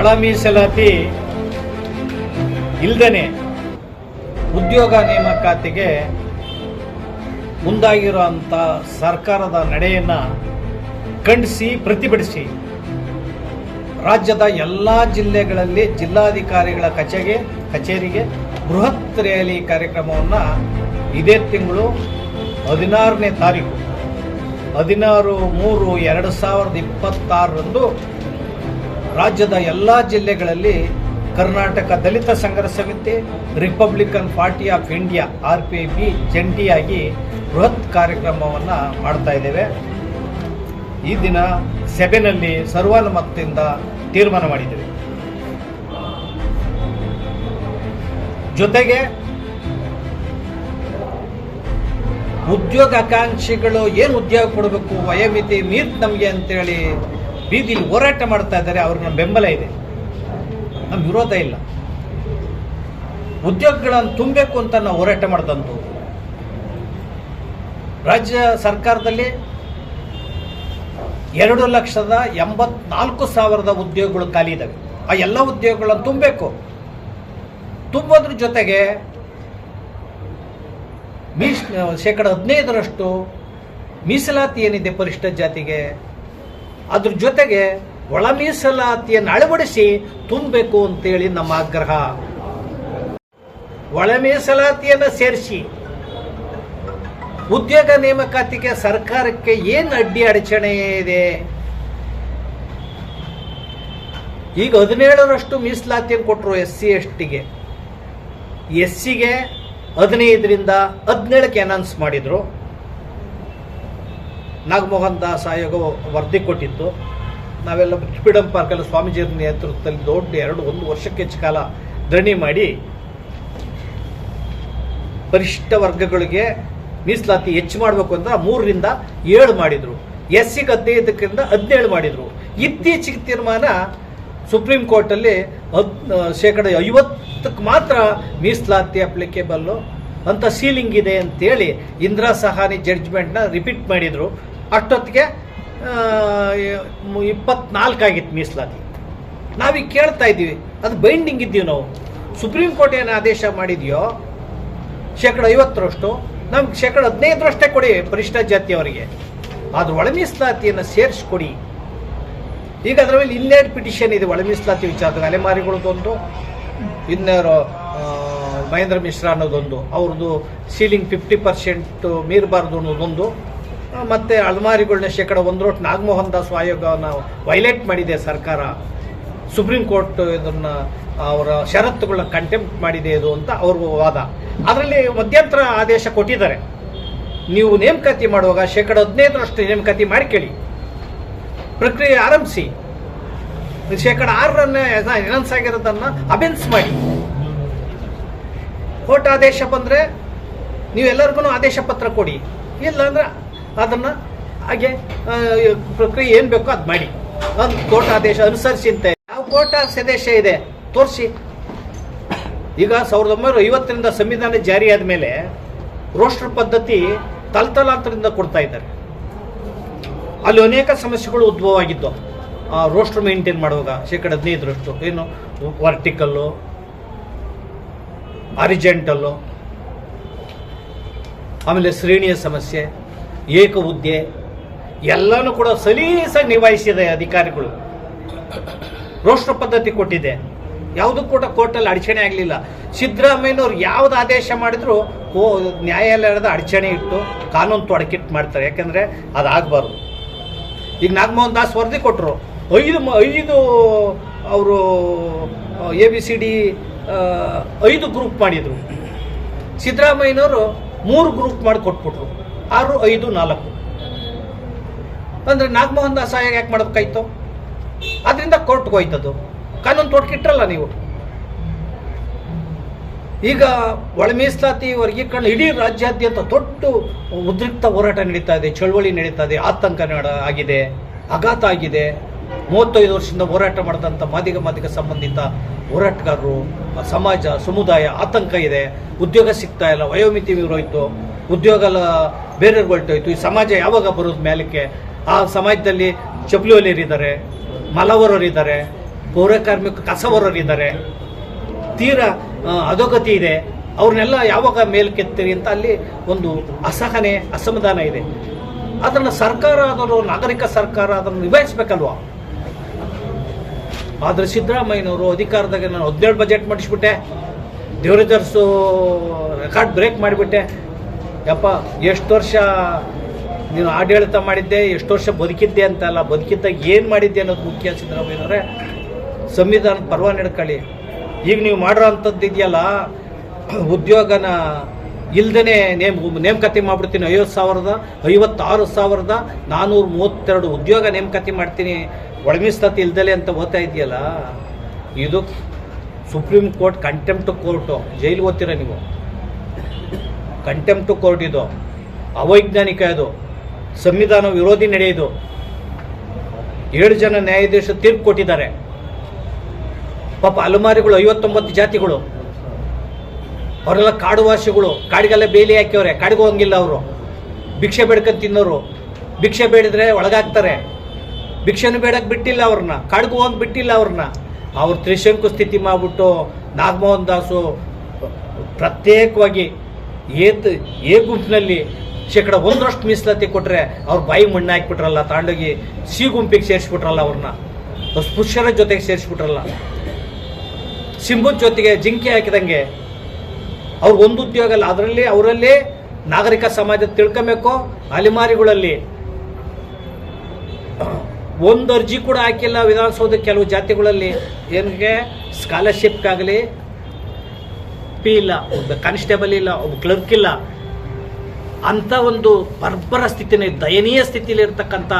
ಒಳ ಮೀಸಲಾತಿ ಇಲ್ಲದೇ ಉದ್ಯೋಗ ನೇಮಕಾತಿಗೆ ಮುಂದಾಗಿರುವಂಥ ಸರ್ಕಾರದ ನಡೆಯನ್ನು ಖಂಡಿಸಿ ಪ್ರತಿಭಟಿಸಿ ರಾಜ್ಯದ ಎಲ್ಲ ಜಿಲ್ಲೆಗಳಲ್ಲಿ ಜಿಲ್ಲಾಧಿಕಾರಿಗಳ ಕಚೇರಿಗೆ ಬೃಹತ್ ರ್ಯಾಲಿ ಕಾರ್ಯಕ್ರಮವನ್ನು ಇದೇ ತಿಂಗಳು 16ನೇ ತಾರೀಕು 16/3/2026 ರಾಜ್ಯದ ಎಲ್ಲ ಜಿಲ್ಲೆಗಳಲ್ಲಿ ಕರ್ನಾಟಕ ದಲಿತ ಸಂಘರ್ಷ ಸಮಿತಿ, Republican party of India RPIP ಜಂಟಿಯಾಗಿ ಬೃಹತ್ ಕಾರ್ಯಕ್ರಮವನ್ನು ಮಾಡ್ತಾ ಇದ್ದೇವೆ. ಈ ದಿನ ಸಭೆಯಲ್ಲಿ ಸರ್ವಾನುಮತದಿಂದ ತೀರ್ಮಾನ ಮಾಡಿದ್ದೇವೆ. ಜೊತೆಗೆ ಉದ್ಯೋಗಾಕಾಂಕ್ಷಿಗಳು ಏನು ಉದ್ಯೋಗ ಕೊಡಬೇಕು, ವಯೋಮಿತಿ ಮೀರ್ತ್ ನಮಗೆ ಅಂತೇಳಿ ಬೀದಿಲಿ ಹೋರಾಟ ಮಾಡ್ತಾ ಇದ್ದಾರೆ. ಅವ್ರಿಗೆ ನಮ್ಮ ಬೆಂಬಲ ಇದೆ, ನಮ್ಮ ವಿರೋಧ ಇಲ್ಲ. ಉದ್ಯೋಗಗಳನ್ನು ತುಂಬಬೇಕು ಅಂತ ನಾವು ಹೋರಾಟ ಮಾಡಿದಂತು. ರಾಜ್ಯ ಸರ್ಕಾರದಲ್ಲಿ 2,84,000 ಉದ್ಯೋಗಗಳು ಖಾಲಿ ಇದ್ದಾವೆ. ಆ ಎಲ್ಲ ಉದ್ಯೋಗಗಳನ್ನು ತುಂಬೋದ್ರ ಜೊತೆಗೆ %15 ಮೀಸಲಾತಿ ಏನಿದೆ ಪರಿಶಿಷ್ಟ ಜಾತಿಗೆ, ಅದ್ರ ಜೊತೆಗೆ ಒಳ ಮೀಸಲಾತಿಯನ್ನು ಅಳವಡಿಸಿ ತುಂಬಬೇಕು ಅಂತೇಳಿ ನಮ್ಮ ಆಗ್ರಹ. ಒಳ ಮೀಸಲಾತಿಯನ್ನು ಸೇರಿಸಿ ಉದ್ಯೋಗ ನೇಮಕಾತಿಗೆ ಸರ್ಕಾರಕ್ಕೆ ಏನು ಅಡಚಣೆ ಇದೆ? ಈಗ 17% ಮೀಸಲಾತಿಯನ್ನು ಕೊಟ್ಟರು SC STಗೆ. SCಗೆ 15ರಿಂದ 17ಕ್ಕೆ ಅನೌನ್ಸ್ ಮಾಡಿದರು. ನಾಗಮೋಹನ್ ದಾಸ್ ಆಯೋಗ ವರದಿ ಕೊಟ್ಟಿತ್ತು. ನಾವೆಲ್ಲ ಫ್ರೀಡಂ ಪಾರ್ಕಲ್ಲಿ ಸ್ವಾಮೀಜಿಯವರ ನೇತೃತ್ವದಲ್ಲಿ ದೊಡ್ಡ 1 ವರ್ಷಕ್ಕೆ ಹೆಚ್ಚು ಕಾಲ ಧರಣಿ ಮಾಡಿ ಪರಿಶಿಷ್ಟ ವರ್ಗಗಳಿಗೆ ಮೀಸಲಾತಿ ಹೆಚ್ಚು ಮಾಡಬೇಕು ಅಂತ 3ರಿಂದ 7 ಮಾಡಿದರು. SCಗೆ 15ರಿಂದ 17 ಮಾಡಿದರು. ಇತ್ತೀಚೆಗೆ ತೀರ್ಮಾನ ಸುಪ್ರೀಂ ಕೋರ್ಟಲ್ಲಿ %50ಕ್ಕೆ ಮಾತ್ರ ಮೀಸಲಾತಿ ಅಪ್ಲಿಕೇಬಲ್ಲು ಅಂತ ಸೀಲಿಂಗ್ ಇದೆ ಅಂತೇಳಿ ಇಂದಿರಾ ಸಹಾನಿ ಜಡ್ಜ್ಮೆಂಟ್ನ ರಿಪೀಟ್ ಮಾಡಿದರು. ಅಷ್ಟೊತ್ತಿಗೆ 24 ಆಗಿತ್ತು ಮೀಸಲಾತಿ. ನಾವೀಗ ಕೇಳ್ತಾ ಇದ್ದೀವಿ, ಅದು ಬೈಂಡಿಂಗ್ ಇದ್ದೀವಿ ನಾವು. ಸುಪ್ರೀಂ ಕೋರ್ಟ್ ಏನು ಆದೇಶ ಮಾಡಿದೆಯೋ %50, ನಮ್ಗೆ %15 ಕೊಡಿ ಪರಿಶಿಷ್ಟ ಜಾತಿಯವರಿಗೆ. ಆದ್ರೆ ಒಳ ಮೀಸಲಾತಿಯನ್ನು ಸೇರಿಸ್ಕೊಡಿ. ಈಗ ಅದರ ಮೇಲೆ 12 ಪಿಟಿಷನ್ ಇದೆ ಒಳ ಮೀಸಲಾತಿ ವಿಚಾರದಾಗ. ಅಲೆಮಾರಿಗಳದೊಂದು, ಇನ್ನೂರು ಮಹೇಂದ್ರ ಮಿಶ್ರಾ ಅನ್ನೋದೊಂದು, ಅವ್ರದ್ದು ಸೀಲಿಂಗ್ 50% ಮೀರಬಾರ್ದು ಅನ್ನೋದೊಂದು, ಮತ್ತು ಅಲೆಮಾರಿಗಳನ್ನ %1 ನಾಗಮೋಹನ್ ದಾಸ್ ಆಯೋಗವನ್ನು ವೈಲೇಟ್ ಮಾಡಿದೆ ಸರ್ಕಾರ. ಸುಪ್ರೀಂ ಕೋರ್ಟ್ ಇದನ್ನು ಅವರ ಷರತ್ತುಗಳನ್ನ ಕಂಟೆಂಪ್ಟ್ ಮಾಡಿದೆ ಇದು ಅಂತ ಅವ್ರ ವಾದ. ಅದರಲ್ಲಿ ಮಧ್ಯಂತರ ಆದೇಶ ಕೊಟ್ಟಿದ್ದಾರೆ. ನೀವು ನೇಮಕಾತಿ ಮಾಡುವಾಗ %15 ನೇಮಕಾತಿ ಮಾಡಿಕೊಳ್ಳಿ, ಪ್ರಕ್ರಿಯೆ ಆರಂಭಿಸಿ. %6 ಎನೌನ್ಸ್ ಆಗಿರೋದನ್ನು ಅಬೆನ್ಸ್ ಮಾಡಿ. ಕೋರ್ಟ್ ಆದೇಶ ಬಂದರೆ ನೀವೆಲ್ಲರಿಗೂ ಆದೇಶ ಪತ್ರ ಕೊಡಿ, ಇಲ್ಲ ಅಂದ್ರೆ ಅದನ್ನು ಹಾಗೆ ಪ್ರಕ್ರಿಯೆ ಏನು ಬೇಕೋ ಅದು ಮಾಡಿ. ಒಂದು ಕೋರ್ಟ್ ಆದೇಶ ಅನುಸರಿಸಿ ಅಂತ ಯಾವ ಕೋರ್ಟ್ ಆದೇಶ ಇದೆ ತೋರಿಸಿ. ಈಗ 1950ರಿಂದ ಸಂವಿಧಾನ ಜಾರಿಯಾದ ಮೇಲೆ ರೋಸ್ಟರ್ ಪದ್ಧತಿ ತಲತಲಾಂತರದಿಂದ ಕೊಡ್ತಾ ಇದ್ದಾರೆ. ಅಲ್ಲಿ ಅನೇಕ ಸಮಸ್ಯೆಗಳು ಉದ್ಭವ ಆಗಿದ್ದು. ರೋಸ್ಟರ್ ಮೇಂಟೈನ್ ಮಾಡುವಾಗ %15 ಏನು ವರ್ಟಿಕಲ್ಲು, ಆರಿಜೆಂಟಲ್ಲು, ಆಮೇಲೆ ಶ್ರೇಣಿಯ ಸಮಸ್ಯೆ, ಏಕ ಹುದ್ದೆ ಎಲ್ಲನೂ ಕೂಡ ಸಲೀಸಾಗಿ ನಿಭಾಯಿಸಿದೆ ಅಧಿಕಾರಿಗಳು. ರೋಸ್ಟರ್ ಪದ್ಧತಿ ಕೊಟ್ಟಿದೆ, ಯಾವುದೂ ಕೂಡ ಕೋರ್ಟಲ್ಲಿ ಅಡಚಣೆ ಆಗಲಿಲ್ಲ. ಸಿದ್ದರಾಮಯ್ಯನವ್ರು ಯಾವ್ದು ಆದೇಶ ಮಾಡಿದ್ರು ನ್ಯಾಯಾಲಯದ ಅಡಚಣೆ ಇಟ್ಟು ಕಾನೂನು ತೊಡಕಿಟ್ಟು ಮಾಡ್ತಾರೆ. ಯಾಕೆಂದರೆ ಅದಾಗಬಾರ್ದು. ಈಗ ನಾಗಮೋಹನ್ ದಾಸ್ ವರದಿ ಕೊಟ್ಟರು, 5 ಅವರು ABCD 5 ಗ್ರೂಪ್ ಮಾಡಿದರು. ಸಿದ್ದರಾಮಯ್ಯನವರು 3 ಗ್ರೂಪ್ ಮಾಡಿ ಕೊಟ್ಬಿಟ್ರು. 6, 5, 4 ಅಂದರೆ ನಾಗಮೋಹನ್ ದಾಸ್ ಆಯೋಗ ಯಾಕೆ ಮಾಡಬೇಕಾಯ್ತು? ಅದರಿಂದ ಕೋರ್ಟ್ಗೆ ಹೋಯ್ತದು. ಕಾನೂನು ತೊಡಕಿಟ್ರಲ್ಲ ನೀವು. ಈಗ ಒಳ ಮೀಸಲಾತಿ ವರ್ಗೀಕರಣ ಇಡೀ ರಾಜ್ಯಾದ್ಯಂತ ದೊಡ್ಡ ಉದ್ರಿಕ್ತ ಹೋರಾಟ ನಡೀತಾ ಇದೆ, ಚಳವಳಿ ನಡೀತಾ ಇದೆ, ಆತಂಕ ಆಗಿದೆ, ಆಘಾತ ಆಗಿದೆ. 35 ವರ್ಷದಿಂದ ಹೋರಾಟ ಮಾಡಿದಂಥ ಮಾದಿಗ ಸಂಬಂಧಿತ ಹೋರಾಟಗಾರರು, ಸಮಾಜ, ಸಮುದಾಯ ಆತಂಕ ಇದೆ. ಉದ್ಯೋಗ ಸಿಗ್ತಾ ಇಲ್ಲ, ವಯೋಮಿತಿ ಮೀರೋಯ್ತು, ಉದ್ಯೋಗ ಬೇರೆಯವ್ರಿಗೆ ಹೊರಟೋಯ್ತು. ಈ ಸಮಾಜ ಯಾವಾಗ ಬರೋದು ಮೇಲಕ್ಕೆ? ಆ ಸಮಾಜದಲ್ಲಿ ಚಪ್ಪಲಿ ಹೊಲಿಯರಿದ್ದಾರೆ, ಮಲವರರಿದ್ದಾರೆ, ಪೌರ ಕಾರ್ಮಿಕರು ಕಸ ಹೊರೋರಿದ್ದಾರೆ, ತೀರಾ ಅಧೋಗತಿ ಇದೆ, ಅವ್ರನ್ನೆಲ್ಲ ಯಾವಾಗ ಮೇಲ್ಕೆತ್ತೀರಿ ಅಂತ ಅಲ್ಲಿ ಒಂದು ಅಸಹನೆ ಅಸಮಾಧಾನ ಇದೆ. ಅದನ್ನು ಸರ್ಕಾರ ಆದರೂ ನಾಗರಿಕ ಸರ್ಕಾರ ಅದನ್ನು ನಿಭಾಯಿಸ್ಬೇಕಲ್ವ. ಆದರೆ ಸಿದ್ದರಾಮಯ್ಯನವರು ಅಧಿಕಾರದಾಗ ನಾನು 17 ಬಜೆಟ್ ಮಾಡಿಸ್ಬಿಟ್ಟೆ, ದೇವರಿದರ್ಸು ರೆಕಾರ್ಡ್ ಬ್ರೇಕ್ ಮಾಡಿಬಿಟ್ಟೆ. ಯಪ್ಪ, ಎಷ್ಟು ವರ್ಷ ನೀನು ಆಡಳಿತ ಮಾಡಿದ್ದೆ, ಎಷ್ಟು ವರ್ಷ ಬದುಕಿದ್ದೆ ಅಂತಲ್ಲ, ಬದುಕಿದ್ದಾಗ ಏನು ಮಾಡಿದ್ದೆ ಅನ್ನೋದು ಮುಖ್ಯ. ಸಿದ್ದರಾಮಯ್ಯನವರೇ, ಸಂವಿಧಾನದ ಪರ್ವ ನಡ್ಕೊಳ್ಳಿ. ಈಗ ನೀವು ಮಾಡಿರೋ ಅಂಥದ್ದು ಇದೆಯಲ್ಲ, ಉದ್ಯೋಗನ ಇಲ್ದೇ ನೇಮಕಾತಿ ಮಾಡ್ಬಿಡ್ತೀನಿ, 56,432 ಉದ್ಯೋಗ ನೇಮಕಾತಿ ಮಾಡ್ತೀನಿ ಒಳಮೀಸಲಾತಿ ಇಲ್ದಲೆ ಅಂತ ಓದ್ತಾ ಇದೆಯಲ್ಲ, ಇದು ಸುಪ್ರೀಂ ಕೋರ್ಟ್ ಕಂಟೆಂಪ್ಟ್ ಕೋರ್ಟು. ಜೈಲು ಓದ್ತೀರ ನೀವು, ಕಂಟೆಂಪ್ಟ್ ಕೋರ್ಟ್ ಇದು, ಅವೈಜ್ಞಾನಿಕ ಇದು, ಸಂವಿಧಾನ ವಿರೋಧಿ ನಡೆಯೋದು. 7 ಜನ ನ್ಯಾಯಾಧೀಶರು ತೀರ್ಪು ಕೊಟ್ಟಿದ್ದಾರೆ. ಪಾಪ ಅಲೆಮಾರಿಗಳು 59 ಜಾತಿಗಳು, ಅವರೆಲ್ಲ ಕಾಡುವಾಸಿಗಳು, ಕಾಡಿಗೆಲ್ಲ ಬೇಲಿ ಹಾಕ್ಯವ್ರೆ, ಕಾಡಿಗೆ ಹೋಗಂಗಿಲ್ಲ ಅವರು. ಭಿಕ್ಷೆ ಬೇಡ್ಕೊಂಡು ತಿನ್ನೋರು, ಭಿಕ್ಷೆ ಬೇಡಿದ್ರೆ ಒಳಗಾಗ್ತಾರೆ. ಭಿಕ್ಷೆನೂ ಬೇಡಕ್ಕೆ ಬಿಟ್ಟಿಲ್ಲ ಅವ್ರನ್ನ, ಕಾಡಿಗೆ ಹೋಗಂಗೆ ಬಿಟ್ಟಿಲ್ಲ ಅವ್ರನ್ನ. ಅವ್ರು ತ್ರಿಶಂಕು ಸ್ಥಿತಿ ಮಾಡಿಬಿಟ್ಟು ನಾಗಮೋಹನ್ ದಾಸು ಪ್ರತ್ಯೇಕವಾಗಿ ಎ ಗುಂಪಿನಲ್ಲಿ 1% ಮೀಸಲಾತಿ ಕೊಟ್ಟರೆ ಅವ್ರ ಬಾಯಿ ಮಣ್ಣು ಹಾಕ್ಬಿಟ್ರಲ್ಲ, ತಾಂಡೋಗಿ ಸಿ ಗುಂಪಿಗೆ ಸೇರಿಸ್ಬಿಟ್ರಲ್ಲ, ಅವ್ರನ್ನ ಸ್ಪೃಶ್ಯರ ಜೊತೆಗೆ ಸೇರಿಸ್ಬಿಟ್ರಲ್ಲ, ಸಿಂಹದ ಜೊತೆಗೆ ಜಿಂಕೆ ಹಾಕಿದಂಗೆ. ಅವ್ರು ಒಂದು ಉದ್ಯೋಗ ಅಲ್ಲ, ಅವರಲ್ಲಿ ನಾಗರಿಕ ಸಮಾಜ ತಿಳ್ಕೊಬೇಕು. ಅಲೆಮಾರಿಗಳಲ್ಲಿ ಒಂದು ಅರ್ಜಿ ಕೂಡ ಹಾಕಿಲ್ಲ ವಿಧಾನಸೌಧ. ಕೆಲವು ಜಾತಿಗಳಲ್ಲಿ ಏನಿಗೆ ಸ್ಕಾಲರ್ಶಿಪ್ಗಾಗಲಿ ಪಿ ಇಲ್ಲ, ಒಬ್ಬ ಕಾನ್ಸ್ಟೇಬಲ್ ಇಲ್ಲ, ಒಬ್ಬ ಕ್ಲರ್ಕ್ ಇಲ್ಲ, ಅಂತ ಒಂದು ಬರ್ಬರ ಸ್ಥಿತಿನೇ, ದಯನೀಯ ಸ್ಥಿತಿಯಲ್ಲಿ ಇರ್ತಕ್ಕಂಥ